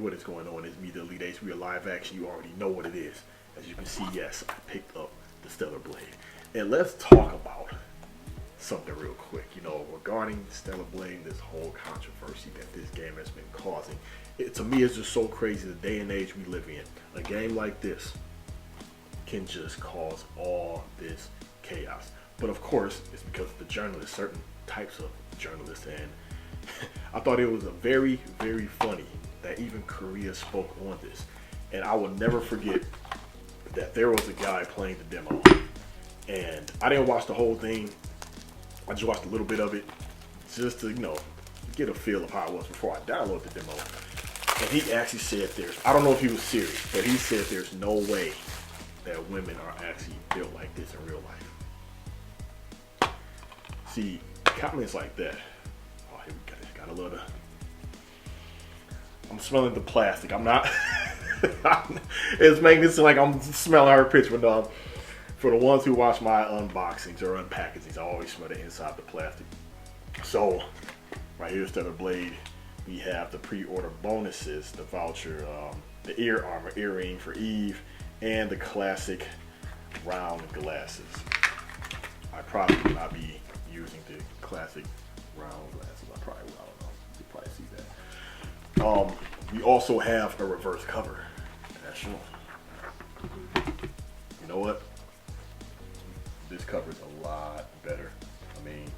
what is going on. It's me, the Elite Ace. We are live action. You already know what it is. As you can see, yes, I picked up the Stellar Blade. And let's talk about something real quick. You know, regarding Stellar Blade, this whole controversy that this game has been causing. To me, it's just so crazy the day and age we live in. A game like this can just cause all this chaos. But of course, it's because of the journalists, certain types of journalists. And I thought it was a very, very funny that even Korea spoke on this. And I will never forget that there was a guy playing the demo. And I didn't watch the whole thing. I just watched a little bit of it just to, get a feel of how it was before I downloaded the demo. And he actually said I don't know if he was serious, but he said there's no way that women are actually built like this in real life. See, comments like that. Oh, here we got a little. I'm smelling the plastic. I'm not. It's making it seem like I'm smelling her pitch, but no. For the ones who watch my unboxings or unpackagings, I always smell the inside the plastic. So, right here's Stellar Blade. We have the pre-order bonuses, the voucher, the ear armor, earring for Eve, and the classic round glasses. I probably will not be using the classic round glasses. I don't know. You probably see that. We also have a reverse cover. That's shown. You know what? This cover is a lot better. I mean,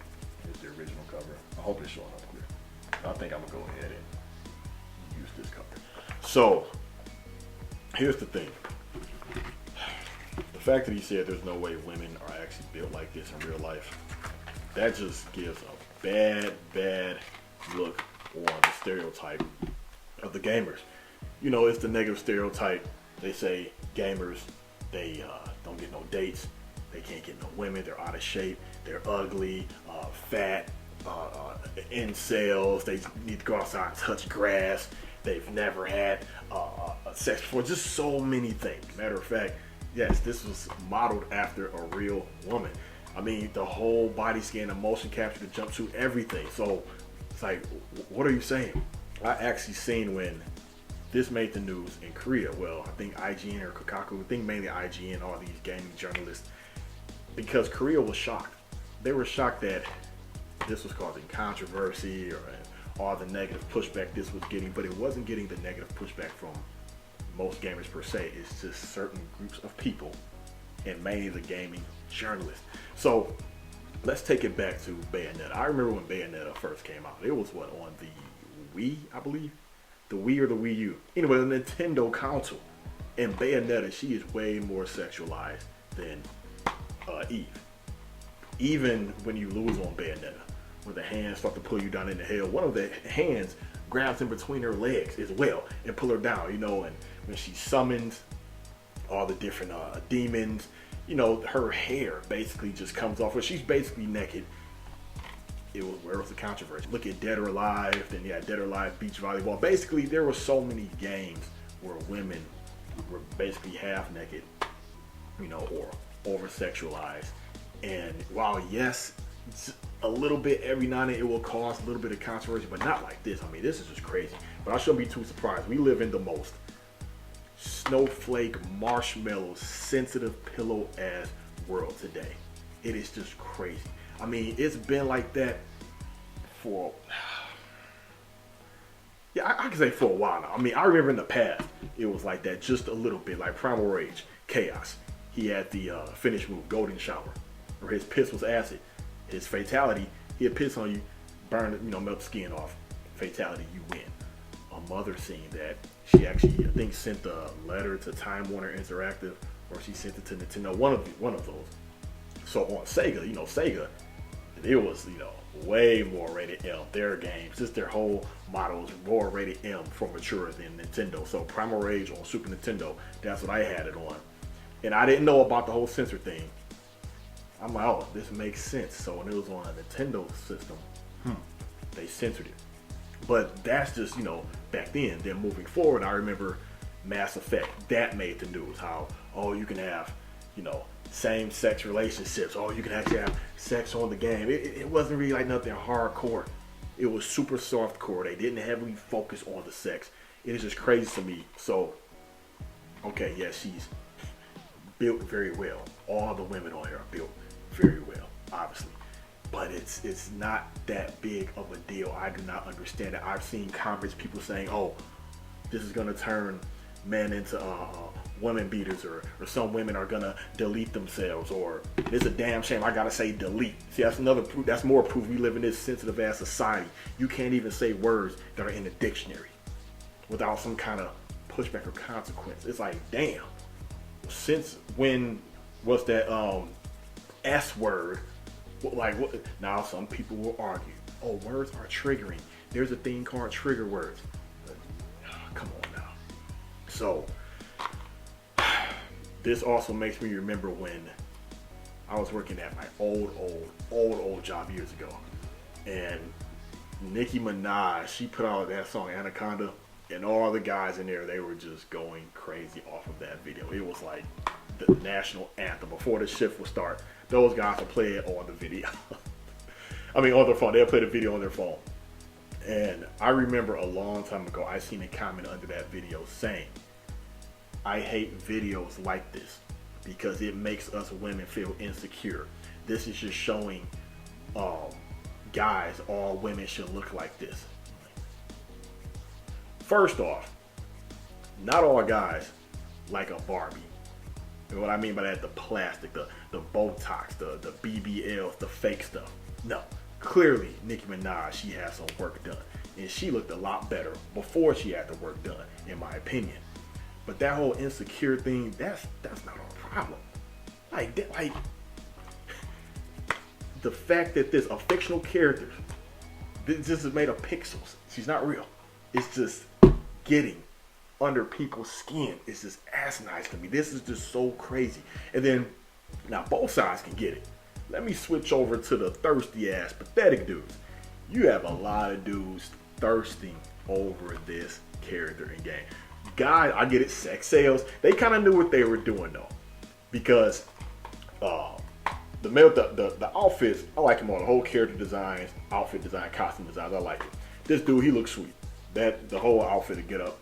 it's the original cover. I hope it's showing up clear. I think I'm gonna go ahead and use this cover. So, here's the thing. The fact that he said there's no way women are actually built like this in real life, that just gives a bad look on the stereotype of the gamers. You know, it's the negative stereotype. They say gamers, they don't get no dates. They can't get no women. They're out of shape. They're ugly, fat, incels. They need to go outside and touch grass. They've never had sex before. Just so many things. Matter of fact, yes, this was modeled after a real woman. I mean, the whole body scan, the motion capture, the jumpsuit, everything. So it's like, what are you saying? I actually seen when this made the news in Korea. Well, I think IGN or Kokaku, I think mainly IGN, all these gaming journalists, because Korea was shocked. They were shocked that this was causing controversy or all the negative pushback this was getting, but it wasn't getting the negative pushback from most gamers per se. It's just certain groups of people, and mainly the gaming journalists. So let's take it back to Bayonetta. I remember when Bayonetta first came out. It was on the Wii, I believe? The Wii or the Wii U. Anyway, the Nintendo console. And Bayonetta, she is way more sexualized than Eve. Even when you lose on Bayonetta, when the hands start to pull you down into hell, one of the hands grabs in between her legs as well and pull her down, and when she summons all the different demons, her hair basically just comes off, she's basically naked. Where was the controversy? Look at Dead or Alive, then Dead or Alive beach volleyball. Basically, there were so many games where women were basically half naked, or over-sexualized. And while yes, a little bit every now and then it will cause a little bit of controversy, but not like this. I mean, this is just crazy. But I shouldn't be too surprised. We live in the most snowflake, marshmallow, sensitive pillow-ass world today. It is just crazy. I mean, it's been like that for, I can say for a while now. I mean, I remember in the past, it was like that just a little bit, like Primal Rage, Chaos. He had the finish move, Golden Shower, where his piss was acid. His fatality, he'd piss on you, burn, melt the skin off. Fatality, you win. A mother seeing that, she actually, I think, sent a letter to Time Warner Interactive, or she sent it to Nintendo, one of those. So on Sega, Sega, it was, way more rated M. Their games, just their whole model was more rated M for mature than Nintendo. So Primal Rage on Super Nintendo, that's what I had it on. And I didn't know about the whole censor thing. I'm like, oh, this makes sense. So when it was on a Nintendo system, they censored it. But that's just, back then. Then moving forward, I remember Mass Effect. That made the news. How, you can have, same-sex relationships. You can actually have sex on the game. It wasn't really like nothing hardcore. It was super soft core. They didn't heavily focus on the sex. It is just crazy to me. So, okay, yeah, she's built very well. All the women on here are built very well, obviously. But it's not that big of a deal. I do not understand it. I've seen comments, people saying, oh, this is gonna turn men into women beaters, or some women are gonna delete themselves, or it's a damn shame I gotta say delete. See, that's another proof. That's more proof we live in this sensitive ass society. You can't even say words that are in the dictionary without some kind of pushback or consequence. It's like, damn. Since when was that S word? Like, what? Now some people will argue, oh, words are triggering. There's a thing called trigger words. Come on now. So this also makes me remember when I was working at my old job years ago, and Nicki Minaj, she put out that song Anaconda, and all the guys in there, they were just going crazy off of that video. It was like the national anthem. Before the shift would start, those guys would play it on the video. I mean, on their phone. They'll play the video on their phone. And I remember a long time ago, I seen a comment under that video saying, I hate videos like this because it makes us women feel insecure. This is just showing guys, all women should look like this. First off, not all guys like a Barbie. You know what I mean by that? The plastic, the Botox, the BBLs, the fake stuff. No. Clearly, Nicki Minaj, she has some work done. And she looked a lot better before she had the work done, in my opinion. But that whole insecure thing, that's not our problem. Like the fact that this a fictional character, this is made of pixels. She's not real. It's just getting under people's skin. It's just asinine to me. This is just so crazy. And then, now both sides can get it. Let me switch over to the thirsty ass, pathetic dudes. You have a lot of dudes thirsting over this character in game. Guys, I get it, sex sales. They kind of knew what they were doing though, because the outfits, I like them all. The whole character designs, outfit design, costume designs, I like it. This dude, he looks sweet. The whole outfit to get up,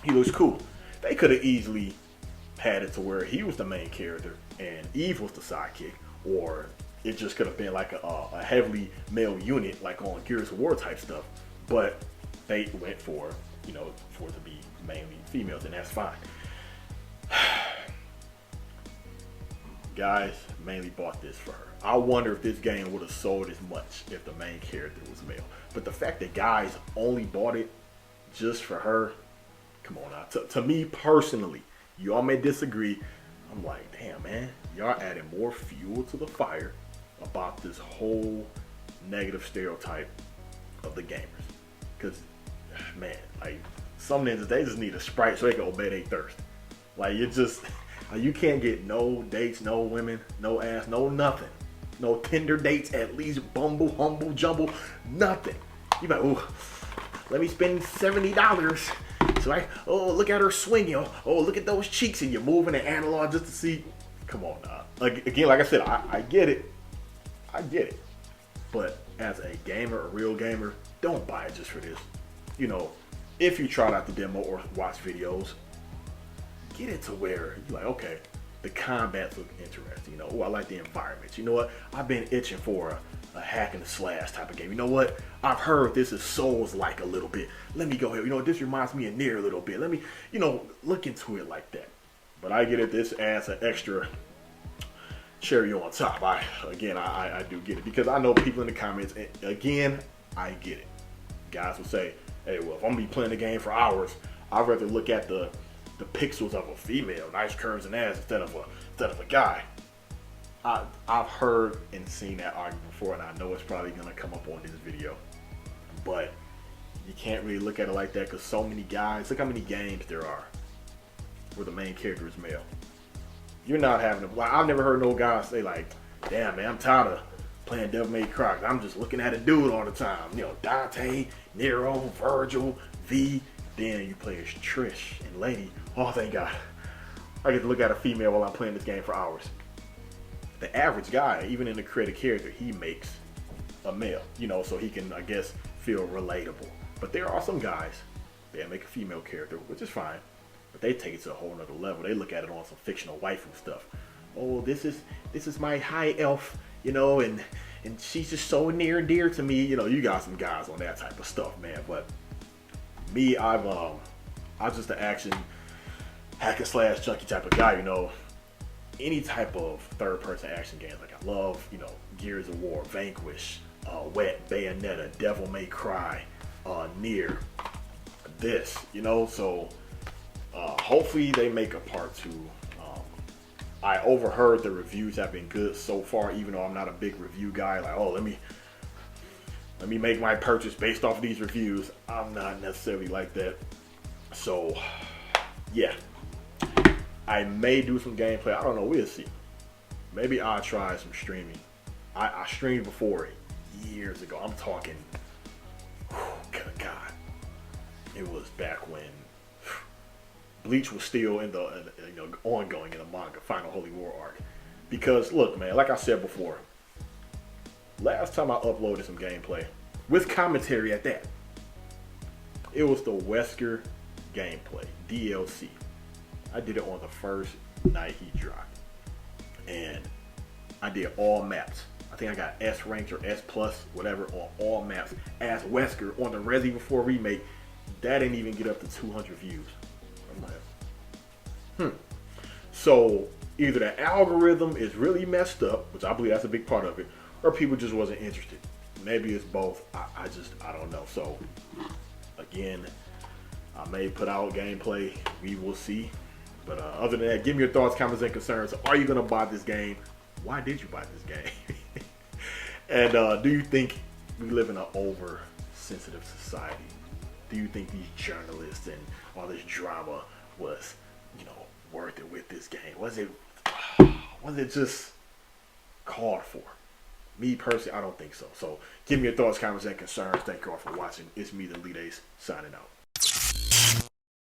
he looks cool. They could have easily had it to where he was the main character and Eve was the sidekick, or it just could have been like a heavily male unit, like on Gears of War type stuff. But they went for it to be mainly females, and that's fine. Guys mainly bought this for her. I wonder if this game would have sold as much if the main character was male. But the fact that guys only bought it just for her, come on now. To me personally, y'all may disagree. I'm like, damn man, y'all adding more fuel to the fire about this whole negative stereotype of the gamers. Because, man, like, some ninjas, they just need a Sprite so they can obey their thirst. Like, you can't get no dates, no women, no ass, no nothing. No Tinder dates, at least Bumble, Humble, Jumble, nothing. You like, oh, let me spend $70. So look at her swinging. Oh, look at those cheeks, and you're moving the analog just to see. Come on now. Again, like I said, I get it. I get it. But as a gamer, a real gamer, don't buy it just for this. If you tried out the demo or watch videos, get it to where you're like, okay, the combats look interesting. I like the environments. You know what? I've been itching for a hack and slash type of game. You know what? I've heard this is Souls-like a little bit. Let me go here. This reminds me of Nier a little bit. Let me, look into it like that. But I get it. This adds an extra cherry on top. I do get it, because I know people in the comments, and again, I get it. Guys will say, hey, well, if I'm gonna be playing the game for hours, I'd rather look at the pixels of a female, nice curves and ass, instead of a guy. I've heard and seen that argument before, and I know it's probably gonna come up on this video, but you can't really look at it like that, because so many guys, look how many games there are where the main character is male. You're not having I've never heard no guy say like, damn man, I'm tired of playing Devil May Cry. I'm just looking at a dude all the time. Dante, Nero, Virgil, V. Then you play as Trish and Lady. Oh, thank God. I get to look at a female while I'm playing this game for hours. The average guy, even in the creative character, he makes a male, so he can, I guess, feel relatable. But there are some guys They'll make a female character, which is fine, but they take it to a whole nother level. They look at it on some fictional waifu stuff. Oh, this is my high elf, and she's just so near and dear to me. You got some guys on that type of stuff, man. But me, I'm just an action hack and slash junkie type of guy. Any type of third person action games. Like I love, Gears of War, Vanquish, Wet, Bayonetta, Devil May Cry, Nier. This, so hopefully they make a part 2. I overheard the reviews have been good so far, even though I'm not a big review guy. Like, oh, let me make my purchase based off of these reviews. I'm not necessarily like that. So, yeah. I may do some gameplay. I don't know. We'll see. Maybe I'll try some streaming. I streamed before years ago. I'm talking, good God. It was back when Bleach was still in the ongoing in the manga Final Holy War arc. Because look, man, like I said before, last time I uploaded some gameplay with commentary at that, it was the Wesker gameplay DLC. I did it on the first night he dropped, and I did all maps. I think I got S ranked or S plus, whatever, on all maps as Wesker on the Resi Evil 4 remake. That didn't even get up to 200 views. I'm like, So either the algorithm is really messed up, which I believe that's a big part of it, or people just wasn't interested. Maybe it's both. I don't know. So again, I may put out gameplay. We will see. But other than that, give me your thoughts, comments, and concerns. Are you gonna buy this game? Why did you buy this game? And do you think we live in an oversensitive society? Do you think these journalists and all this drama was, worth it with this game? Was it just called for? Me personally, I don't think so. So give me your thoughts, comments, and concerns. Thank you all for watching. It's me, the Lead Ace, signing out.